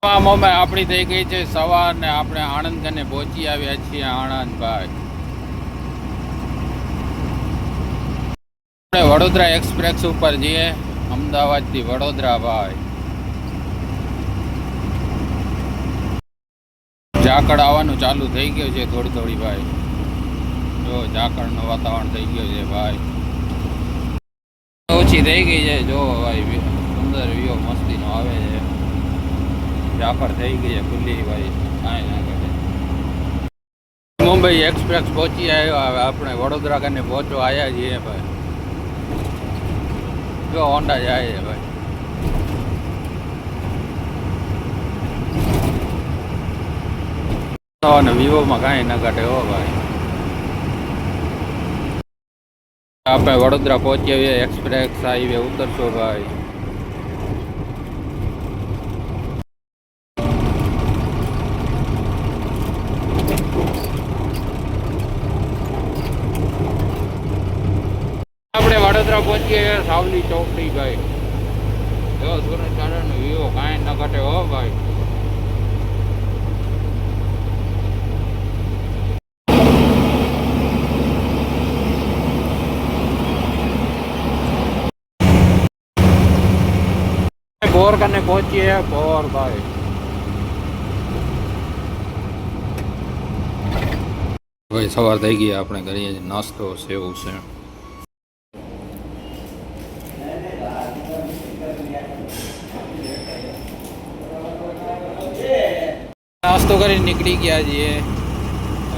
Mobile આપણી થઈ ગઈ છે સવાર ને આપણે આણંદ કને પહોંચી આવ્યા છીએ આણંદ ભાઈ. આપણે વડોદરા એક્સપ્રેસ ઉપર જઈએ અમદાવાદ થી વડોદરા ભાઈ. ઝાકળ આવવાનું ચાલુ થઈ ગયું છે થોડી થોડી ભાઈ. જો ઝાકળ નું વાતાવરણ થઈ ગયું છે ભાઈ. ઓછી થઈ ગઈ છે જો ભાઈ, સુંદર વ્યૂ મસ્તી નો આવે છે. ઝાકળ થઈ ગઈ છે ખુલ્લી ભાઈ, કાંઈ ના કરે. મુંબઈ એક્સપ્રેસ પહોંચી આવ્યો. હવે આપણે વડોદરા કને પહોંચવા આવ્યા છીએ ભાઈ. જો હોન્ડા જાય છે ભાઈ. અને વિવોમાં કાંઈ ના ઘટે હો ભાઈ. આપણે વડોદરા પહોંચી આવીએ, એક્સપ્રેસ હાઈવે ઉતરશો ભાઈ. આપણે વડોદરા પહોંચીએ સાવલી ચોકડી ભાઈ. જો સુરત ગાર્ડન વિવો કાંઈ ન ઘટે હો ભાઈ. બોર કને પહોંચીએ બોર ભાઈ. ભાઈ સવાર થઈ ગઈ, આપણે કરીએ નાસ્તો સેવ છે. નાસ્તો કરીને નીકળી ગયા છીએ.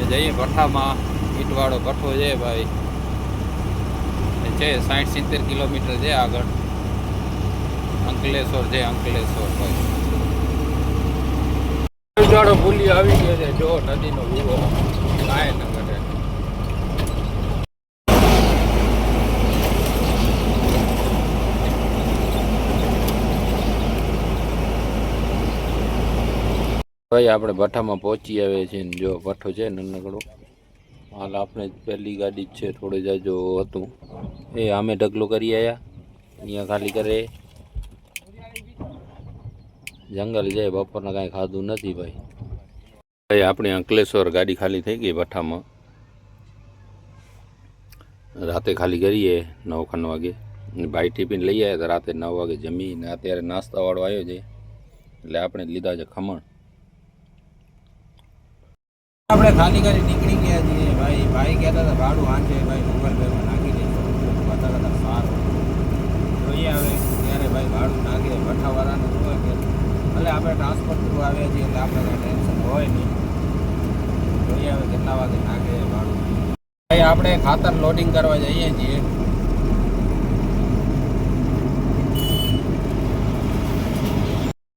જઈએ ભઠ્ઠામાં. ઈંટવાળો ભઠ્ઠો છે ભાઈ. છે 60-70 કિલોમીટર છે આગળ. અંકલેશ્વર છે, અંકલેશ્વર ભાઈ. ઈંટવાળો ભૂલી આવી ગયો છે જો નદીનો વ્યૂ કાંઈ ન ઘટે. ભાઈ આપણે ભઠ્ઠામાં પહોંચી આવ્યા છીએ. જો ભઠ્ઠો છે નાનકડો. હાલ આપણે પહેલી ગાડી જ છે, થોડે જાજો હતું એ આમે ઢગલો કરી આવ્યા. અહીંયા ખાલી કરે જંગલ જાય. બપોરના કાંઈ ખાધું નથી ભાઈ. ભાઈ આપણી અંકલેશ્વર ગાડી ખાલી થઈ ગઈ ભઠ્ઠામાં. રાતે ખાલી કરીએ 9 વાગે. ભાઈ ટિફિન લઈ આવ્યા તો રાતે 9 વાગે જમીને અત્યારે નાસ્તાવાળો આવ્યો છે એટલે આપણે લીધા છે ખમણ. આપણે ખાલી કરી નીકળી ગયા છીએ ભાઈ. ભાઈ કહેતા હતા ભાડું આંચે ભાઈ ગૂગલ પેમાં નાખી દઈશું. બતાવતા હતા સારું. જોઈએ હવે ત્યારે ભાઈ ભાડું નાખીએ. ભઠ્ઠાવાળાને હોય કે ભલે આપણે ટ્રાન્સપોર્ટ થ્રુ આવ્યા છીએ એટલે આપણે કાંઈ ટેન્શન હોય નહીં. જોઈએ હવે કેટલા વાગે નાખે ભાડું. ભાઈ આપણે ખાતર લોડિંગ કરવા જઈએ છીએ.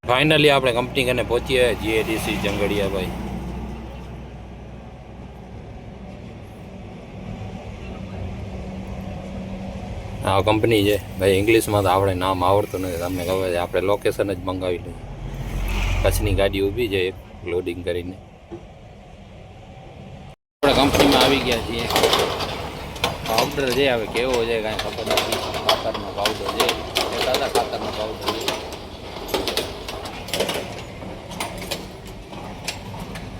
ફાઇનલી આપણે કંપની કને પહોંચી આવ્યા જીએડીસી જંગડિયા ભાઈ. આ કંપની છે ભાઈ. ઇંગ્લિશમાં તો આપણે નામ આવડતું નથી, તમને ખબર છે. આપણે લોકેશન જ મંગાવી લઈએ. કચ્છની ગાડી ઊભી છે એક લોડિંગ કરીને. આપણે કંપનીમાં આવી ગયા છીએ. પાવડર છે હવે કેવો છે કાંઈ ખબર નથી. ખાતરનો પાવડર છે, દાદા ખાતરનો પાવડર છે.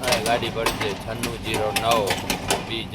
હવે ગાડી પડશે 9609 BZ.